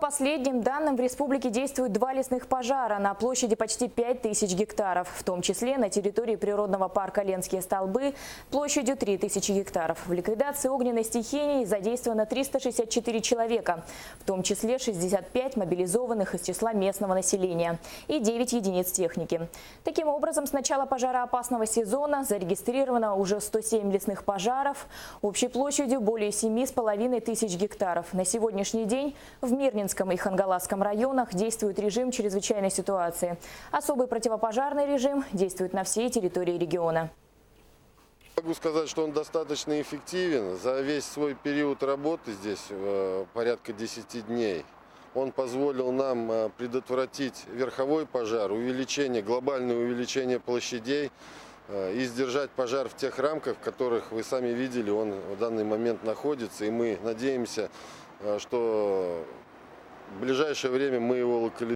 последним данным в республике действуют 2 лесных пожара на площади почти 5000 гектаров, в том числе на территории природного парка Ленские столбы площадью 3000 гектаров. В ликвидации огненной стихии задействовано 364 человека, в том числе 65 мобилизованных из числа местного населения и 9 единиц техники. Таким образом, с начала пожароопасного сезона зарегистрировано уже 107 лесных пожаров общей площадью более 7500 гектаров. На сегодняшний день в Мирнинском и Хангаласском районах действует режим чрезвычайной ситуации. Особый противопожарный режим действует на всей территории региона. Могу сказать, что он достаточно эффективен. За весь свой период работы здесь, порядка 10 дней, он позволил нам предотвратить верховой пожар, глобальное увеличение площадей и сдержать пожар в тех рамках, в которых вы сами видели, он в данный момент находится. И мы надеемся, что в ближайшее время мы его локализуем.